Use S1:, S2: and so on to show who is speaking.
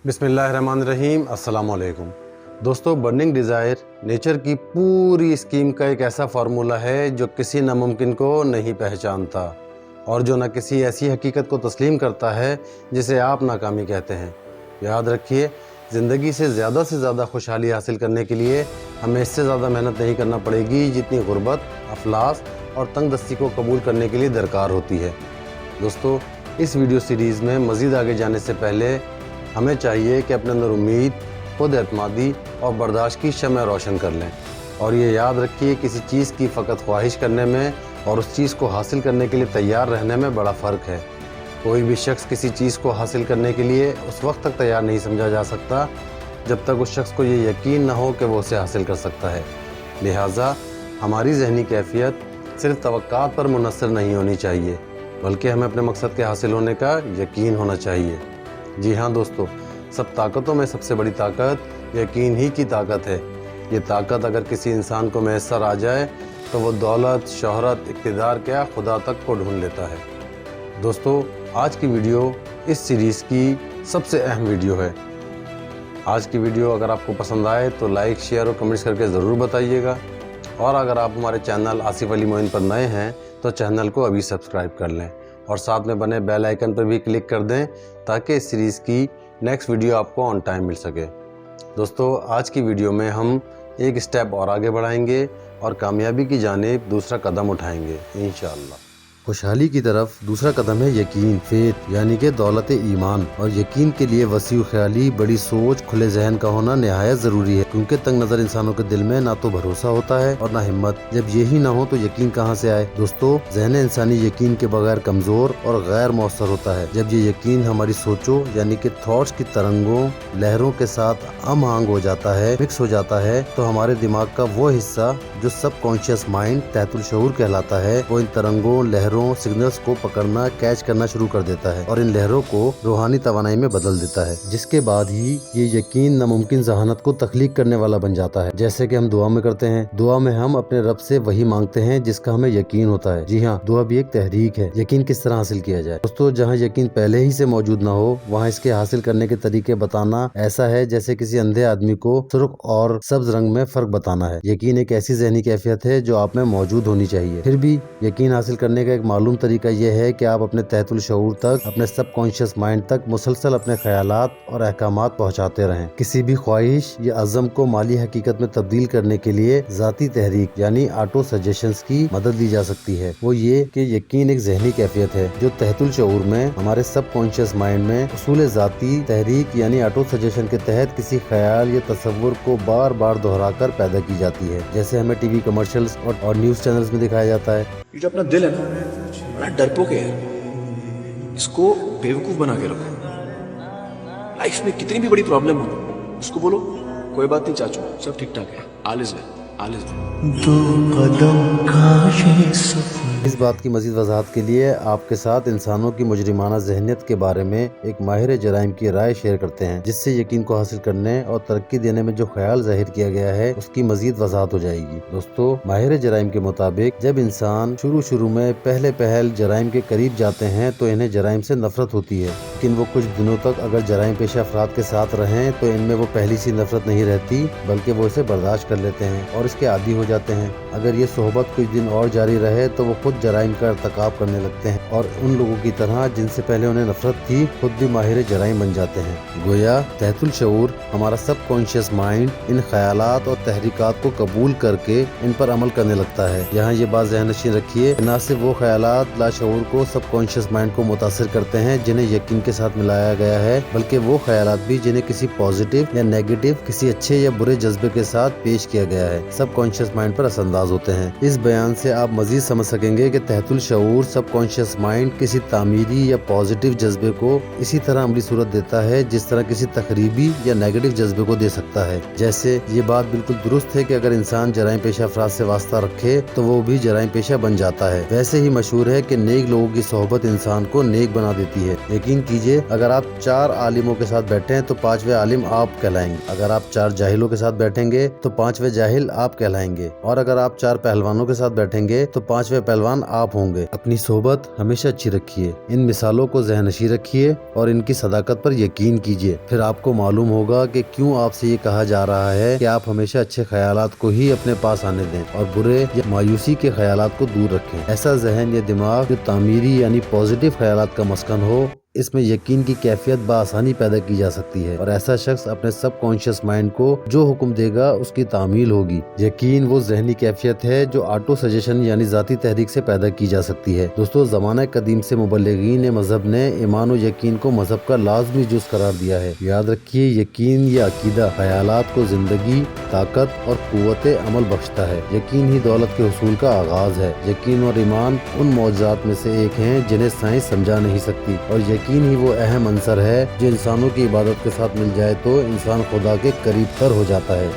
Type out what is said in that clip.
S1: बिस्मिल्लाहिर्रहमानिर्रहीम। अस्सलाम वालेकुम दोस्तों, बर्निंग डिज़ायर नेचर की पूरी स्कीम का एक ऐसा फार्मूला है जो किसी नामुमकिन को नहीं पहचानता और जो न किसी ऐसी हकीकत को तस्लीम करता है जिसे आप नाकामी कहते हैं। याद रखिए, ज़िंदगी से ज़्यादा खुशहाली हासिल करने के लिए हमें इससे ज़्यादा मेहनत नहीं करना पड़ेगी जितनी गुर्बत, अफलास और तंग दस्ती को कबूल करने के लिए दरकार होती है। दोस्तों, इस वीडियो सीरीज़ में मज़ीद आगे जाने से पहले हमें चाहिए कि अपने अंदर उम्मीद, खुद एतमादी और बर्दाश्त की शम्ह रोशन कर लें। और ये याद रखिए, किसी चीज़ की फ़कत ख्वाहिश करने में और उस चीज़ को हासिल करने के लिए तैयार रहने में बड़ा फ़र्क है। कोई भी शख्स किसी चीज़ को हासिल करने के लिए उस वक्त तक तैयार नहीं समझा जा सकता जब तक उस शख्स को ये यकीन न हो कि वो उसे हासिल कर सकता है। लिहाजा हमारी ज़हनी कैफियत सिर्फ तवक्कात पर मुनहसर नहीं होनी चाहिए, बल्कि हमें अपने मकसद के हासिल होने का यकीन होना चाहिए। जी हाँ दोस्तों, सब ताकतों में सबसे बड़ी ताकत यकीन ही की ताकत है। ये ताकत अगर किसी इंसान को मैसर आ जाए तो वो दौलत, शोहरत, इक़्तिदार क्या खुदा तक को ढूंढ लेता है। दोस्तों, आज की वीडियो इस सीरीज़ की सबसे अहम वीडियो है। आज की वीडियो अगर आपको पसंद आए तो लाइक, शेयर और कमेंट्स करके ज़रूर बताइएगा। और अगर आप हमारे चैनल आसिफ अली मोइन पर नए हैं तो चैनल को अभी सब्सक्राइब कर लें और साथ में बने बेल आइकन पर भी क्लिक कर दें ताकि इस सीरीज़ की नेक्स्ट वीडियो आपको ऑन टाइम मिल सके। दोस्तों, आज की वीडियो में हम एक स्टेप और आगे बढ़ाएंगे और कामयाबी की जानिब दूसरा कदम उठाएंगे इंशाअल्लाह। खुशहाली की तरफ दूसरा कदम है यकीन, फेथ, यानी कि दौलत ईमान। और यकीन के लिए वसीउ ख्याली, बड़ी सोच, खुले जहन का होना नहायत ज़रूरी है, क्योंकि तंग नज़र इंसानों के दिल में ना तो भरोसा होता है और ना हिम्मत। जब यही ना हो तो यकीन कहाँ से आए। दोस्तों, जहन इंसानी यकीन के बगैर कमज़ोर और गैर मौसर होता है। जब ये यकीन हमारी सोचों यानी कि थॉट्स की तरंगों, लहरों के साथ हम आहंग हो जाता है, मिक्स हो जाता है, तो हमारे दिमाग का वो हिस्सा जो सब कॉन्शियस माइंड, तहतुल शऊर कहलाता है, वो इन तरंगों, लहरों, सिग्नल्स को पकड़ना, कैच करना शुरू कर देता है और इन लहरों को रूहानी तवानाई में बदल देता है, जिसके बाद ही ये यकीन नामुमकिन ज़हानत को तख्लीक करने वाला बन जाता है। जैसे कि हम दुआ में करते हैं, दुआ में हम अपने रब से वही मांगते हैं जिसका हमें यकीन होता है। जी हाँ, दुआ भी एक तहरीक है। यकीन किस तरह हासिल किया जाए? दोस्तों, जहाँ यकीन पहले ही से मौजूद ना हो वहाँ इसके हासिल करने के तरीके बताना ऐसा है जैसे किसी अंधे आदमी को सुर्ख और सब्ज रंग में फर्क बताना है। यकीन एक ऐसी ज़हनी कैफियत है जो आप में मौजूद होनी चाहिए। फिर भी यकीन हासिल करने का एक मालूम तरीका यह है कि आप अपने तहतुल शऊर तक, अपने सब कॉन्शियस माइंड तक मुसलसल अपने ख्यालात और अहकामात पहुंचाते रहें। किसी भी ख्वाहिश या अज़म को माली हकीकत में तब्दील करने के लिए ज़ाती तहरीक यानी ऑटो सजेशंस की मदद ली जा सकती है। वो ये कि यकीन एक ज़हनी कैफियत है जो तहतुल शऊर में, हमारे सब कॉन्शियस माइंड में उसूल ज़ाती तहरीक यानी ऑटो सजेशन के तहत किसी ख्याल या तसव्वुर को बार बार दोहरा कर पैदा की जाती है। जैसे हमें टीवी कमर्शियल्स और न्यूज़ चैनल्स में दिखाया जाता है।
S2: ये जो अपना दिल है ना, बड़ा डरपोक है, इसको बेवकूफ बना के रखो। लाइफ में कितनी भी बड़ी प्रॉब्लम हो उसको बोलो कोई बात नहीं चाचू, सब ठीक ठाक है, all is well, all is well.
S3: दो कदम का ये सफर।
S1: इस बात की मज़ीद वजाहत के लिए आपके साथ इंसानों की मुजरिमाना ज़हनियत के बारे में एक माहिर जराइम की राय शेयर करते हैं, जिससे यकीन को हासिल करने और तरक्की देने में जो ख्याल जाहिर किया गया है उसकी मज़ीद वजाहत हो जाएगी। दोस्तों, माहिर जराइम के मुताबिक जब इंसान शुरू में पहल जराइम के करीब जाते हैं तो इन्हें जराइम से नफरत होती है, लेकिन वो कुछ दिनों तक अगर जराइम पेशा अफराद के साथ रहें तो इनमें वो पहली सी नफरत नहीं रहती, बल्कि वो इसे बर्दाश्त कर लेते हैं और इसके आदी हो जाते हैं। अगर ये सोहबत कुछ दिन और जारी रहे तो वो खुद जराइम का इर्तिकाब करने लगते हैं और उन लोगों की तरह जिनसे पहले उन्हें नफरत थी खुद भी माहिर जराइम बन जाते हैं। गोया तहतुल शऊर, हमारा सब कॉन्शियस माइंड इन ख्यालात और तहरीकात को कबूल करके इन पर अमल करने लगता है। यहाँ ये बात ज़हन नशीन रखिए, न सिर्फ वो ख्यालात लाशऊर को सब कॉन्शियस माइंड को मुतासिर करते हैं जिन्हें यकीन के साथ मिलाया गया है, बल्कि वो ख्यालात भी जिन्हें किसी पॉजिटिव या नेगेटिव, किसी अच्छे या बुरे जज्बे के साथ पेश किया गया है, सब कॉन्शियस माइंड पर असरअंदाज होते हैं। इस बयान से आप मजीद समझ सकेंगे कि तहतुल शऊर, सब कॉन्शियस माइंड किसी तामीरी या पॉजिटिव जज्बे को इसी तरह अमली सूरत देता है जिस तरह किसी तखरीबी या नेगेटिव जज्बे को दे सकता है। जैसे ये बात बिल्कुल दुरुस्त है कि अगर इंसान जराइम पेशा अफराद से वास्ता रखे तो वो भी जराइम पेशा बन जाता है, वैसे ही मशहूर है कि नेक लोगों की सोहबत इंसान को नेक बना देती है। यकीन कीजिए, अगर आप 4 आलिमों के साथ बैठे हैं तो 5वें आलिम आप कहलाएंगे, अगर आप 4 जाहिलों के साथ बैठेंगे तो 5वें जाहिल आप कहलाएंगे, और अगर आप 4 पहलवानों के साथ बैठेंगे तो 5वें पहलवान انسان آپ ہوں گے۔ اپنی صحبت ہمیشہ اچھی رکھیے، ان مثالوں کو ذہن نشین رکھیے اور ان کی صداقت پر یقین کیجیے، پھر آپ کو معلوم ہوگا کہ کیوں آپ سے یہ کہا جا رہا ہے کہ آپ ہمیشہ اچھے خیالات کو ہی اپنے پاس آنے دیں اور برے یا مایوسی کے خیالات کو دور رکھیں۔ ایسا ذہن یا دماغ جو تعمیری یعنی پازیٹیو خیالات کا مسکن ہو، اس میں یقین کی کیفیت بآسانی پیدا کی جا سکتی ہے، اور ایسا شخص اپنے سب کانشیس مائنڈ کو جو حکم دے گا اس کی تعمیل ہوگی۔ یقین وہ ذہنی کیفیت ہے جو آٹو سجیشن یعنی ذاتی تحریک سے پیدا کی جا سکتی ہے۔ دوستو، زمانہ قدیم سے مبلغین مذہب نے ایمان و یقین کو مذہب کا لازمی جز قرار دیا ہے۔ یاد رکھیے، یقین یا عقیدہ خیالات کو زندگی، طاقت اور قوت عمل بخشتا ہے۔ یقین ہی دولت کے حصول کا آغاز ہے۔ یقین اور ایمان ان معجزات میں سے ایک ہیں جنہیں سائنس سمجھا نہیں سکتی، اور یقین ہی وہ اہم عنصر ہے جو انسانوں کی عبادت کے ساتھ مل جائے تو انسان خدا کے قریب تر ہو جاتا ہے۔